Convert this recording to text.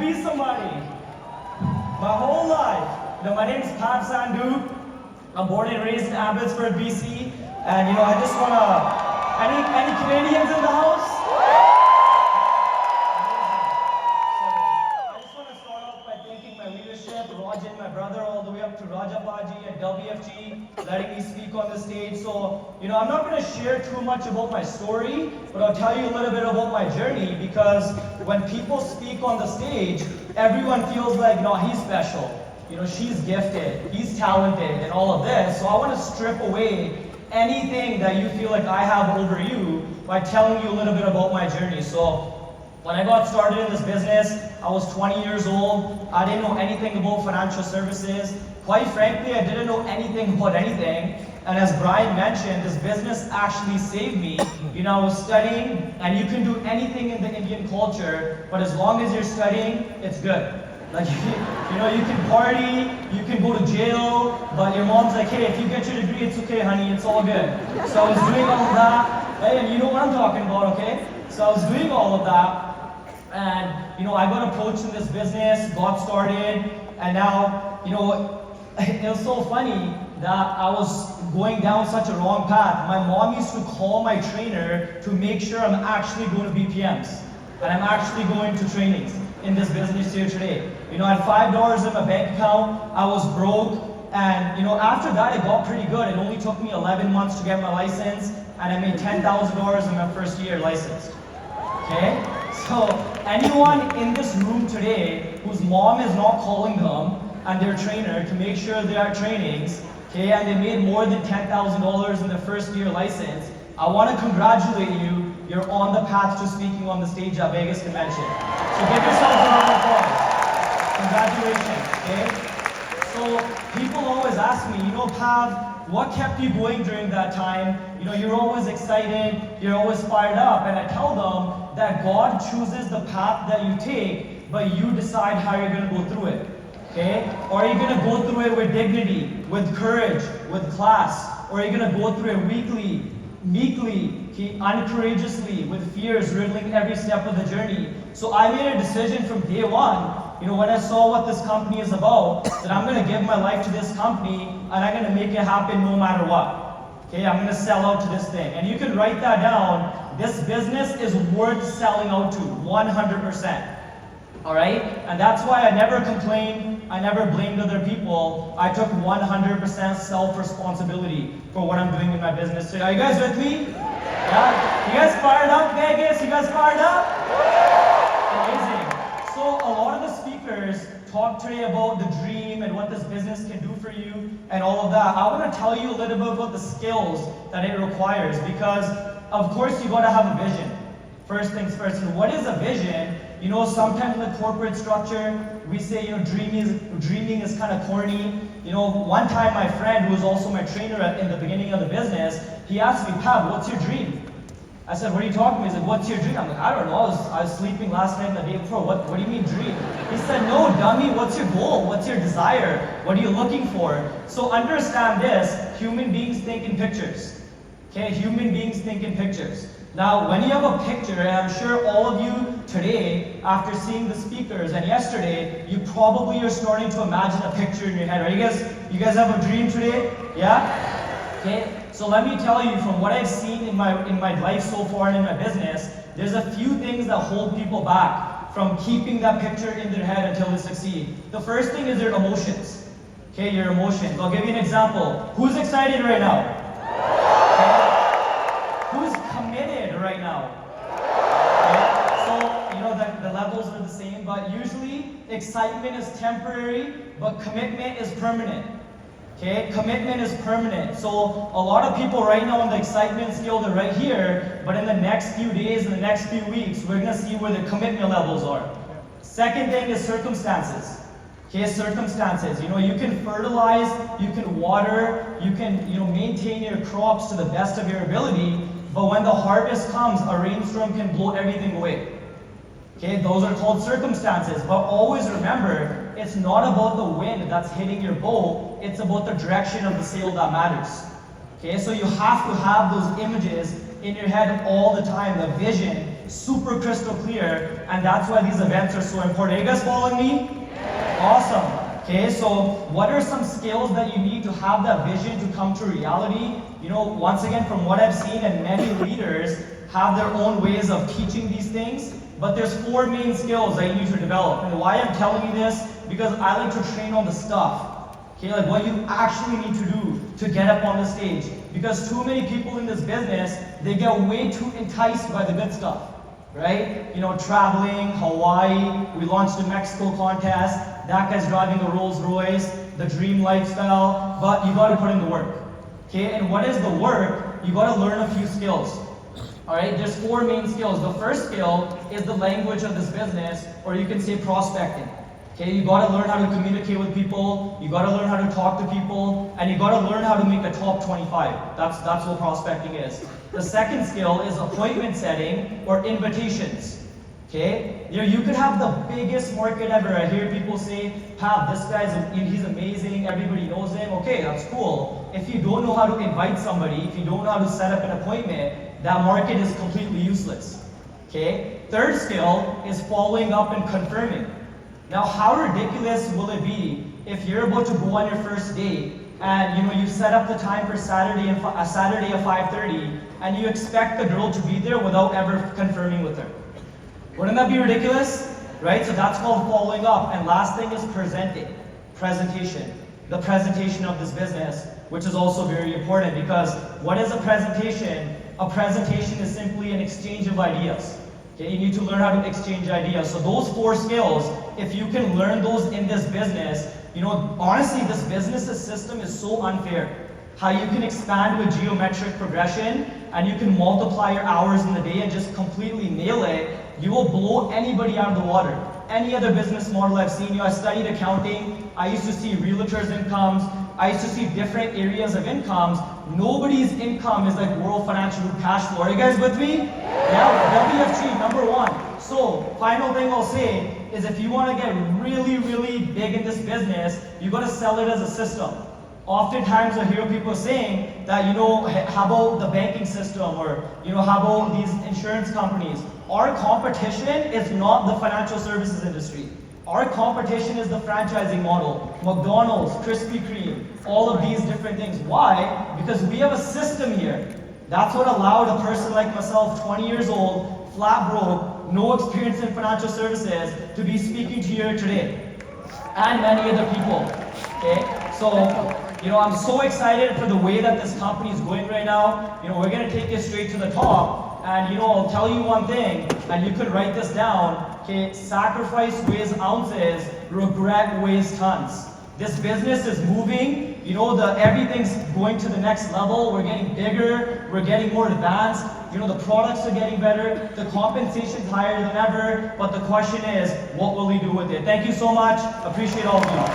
be somebody. My whole life. My name is Sandhu. I'm born and raised in Abbotsford, BC. And I just wanna, any Canadians in the house? I just want to start off by thanking my leadership, Rajan, my brother, all the way up to Rajapaji and WFG, letting me speak on the stage. So, I'm not going to share too much about my story, but I'll tell you a little bit about my journey, because when people speak on the stage, everyone feels like, no, he's special. She's gifted, he's talented, and all of this. So I want to strip away anything that you feel like I have over you by telling you a little bit about my journey. So when I got started in this business, I was 20 years old. I didn't know anything about financial services. Quite frankly, I didn't know anything about anything. And as Brian mentioned, this business actually saved me. I was studying, and you can do anything in the Indian culture, but as long as you're studying, it's good. Like, you can party, you can go to jail, but your mom's like, hey, if you get your degree, it's okay, honey, it's all good. So I was doing all of that, and you know what I'm talking about, okay? So I was doing all of that, and, I got approached in this business, got started, and now, it was so funny that I was going down such a wrong path. My mom used to call my trainer to make sure I'm actually going to BPMs, and I'm actually going to trainings in this business here today. I had $5 in my bank account, I was broke, and after that it got pretty good. It only took me 11 months to get my license, and I made $10,000 in my first year licensed. Okay? So anyone in this room today whose mom is not calling them and their trainer to make sure they are trainings, okay, and they made more than $10,000 in their first year license, I want to congratulate you. You're on the path to speaking on the stage at Vegas Convention. So give yourselves a round of applause. Congratulations, okay? So people always ask me, Pav, what kept you going during that time? You're always excited, you're always fired up. And I tell them that God chooses the path that you take, but you decide how you're going to go through it, okay? Or are you going to go through it with dignity, with courage, with class? Or are you going to go through it weakly, meekly, uncourageously, with fears riddling every step of the journey? So I made a decision from day one, when I saw what this company is about, that I'm going to give my life to this company, and I'm going to make it happen no matter what. Okay, I'm going to sell out to this thing. And you can write that down. This business is worth selling out to, 100%. All right? And that's why I never complained, I never blamed other people. I took 100% self-responsibility for what I'm doing in my business today. Are you guys with me? Yeah? You guys fired up, Vegas? You guys fired up? Amazing. So a lot of the speakers talk today about the dream and what this business can do for you and all of that. I want to tell you a little bit about the skills that it requires, because of course you got to have a vision. First things first. And what is a vision? Sometimes in the corporate structure, we say, dreaming is kind of corny. One time my friend, who was also my trainer in the beginning of the business, he asked me, Pav, what's your dream? I said, what are you talking about? He's like, what's your dream? I'm like, I don't know. I was sleeping last night and the day before. What do you mean dream? He said, no, dummy, what's your goal? What's your desire? What are you looking for? So understand this, human beings think in pictures. Okay, human beings think in pictures. Now, when you have a picture, and I'm sure all of you today, after seeing the speakers and yesterday, you probably are starting to imagine a picture in your head. Right? You guys have a dream today? Yeah? Okay. So let me tell you, from what I've seen in my life so far and in my business, there's a few things that hold people back from keeping that picture in their head until they succeed. The first thing is their emotions. Okay, your emotions. I'll give you an example. Who's excited right now? Okay. Who's committed right now? Okay. So, the levels are the same, but usually excitement is temporary, but commitment is permanent. Okay, commitment is permanent. So a lot of people right now on the excitement scale, they're right here, but in the next few days, in the next few weeks, we're gonna see where the commitment levels are. Second thing is circumstances. Okay, circumstances. You can fertilize, you can water, you can maintain your crops to the best of your ability, but when the harvest comes, a rainstorm can blow everything away. Okay, those are called circumstances. But always remember, it's not about the wind that's hitting your boat, it's about the direction of the sail that matters. Okay, so you have to have those images in your head all the time, the vision, super crystal clear, and that's why these events are so important. Are you guys following me? Awesome. Okay, so what are some skills that you need to have that vision to come to reality? You know, once again, from what I've seen, and many leaders have their own ways of teaching these things, but there's 4 main skills that you need to develop. And why I'm telling you this, because I like to train on the stuff. Okay, like what you actually need to do to get up on the stage. Because too many people in this business, they get way too enticed by the good stuff. Right? You know, traveling, Hawaii, we launched a Mexico contest, that guy's driving a Rolls Royce, the dream lifestyle, but you gotta put in the work. Okay, and what is the work? You gotta learn a few skills. Alright, there's 4 main skills. The first skill is the language of this business, or you can say prospecting. Okay, you gotta learn how to communicate with people, you gotta learn how to talk to people, and you gotta learn how to make a top 25. That's what prospecting is. The second skill is appointment setting or invitations. Okay, you could have the biggest market ever. I hear people say, "Pat, this guy's he's amazing. Everybody knows him." Okay, that's cool. If you don't know how to invite somebody, if you don't know how to set up an appointment, that market is completely useless. Okay. Third skill is following up and confirming. Now, how ridiculous will it be if you're about to go on your first date and you set up the time for Saturday at 5:30 and you expect the girl to be there without ever confirming with her? Wouldn't that be ridiculous? Right? So that's called following up. And last thing is presentation. The presentation of this business, which is also very important, because what is a presentation? A presentation is simply an exchange of ideas. Okay, you need to learn how to exchange ideas. So those 4 skills, if you can learn those in this business, honestly, this business system is so unfair. How you can expand with geometric progression and you can multiply your hours in the day and just completely nail it, you will blow anybody out of the water. Any other business model I've seen, I studied accounting, I used to see realtors' incomes, I used to see different areas of incomes. Nobody's income is like World Financial Group cash flow. Are you guys with me? Yeah, WFG, number 1. So, final thing I'll say is if you want to get really, really big in this business, you got to sell it as a system. Oftentimes I hear people saying that, how about the banking system, or, how about these insurance companies? Our competition is not the financial services industry. Our competition is the franchising model. McDonald's, Krispy Kreme, all of these different things. Why? Because we have a system here. That's what allowed a person like myself, 20 years old, flat broke, no experience in financial services, to be speaking to you here today. And many other people. Okay? So, I'm so excited for the way that this company is going right now. We're going to take it straight to the top. And I'll tell you one thing, and you could write this down. Okay, sacrifice weighs ounces, regret weighs tons. This business is moving. Everything's going to the next level. We're getting bigger. We're getting more advanced. The products are getting better. The compensation's higher than ever. But the question is, what will we do with it? Thank you so much. Appreciate all of you.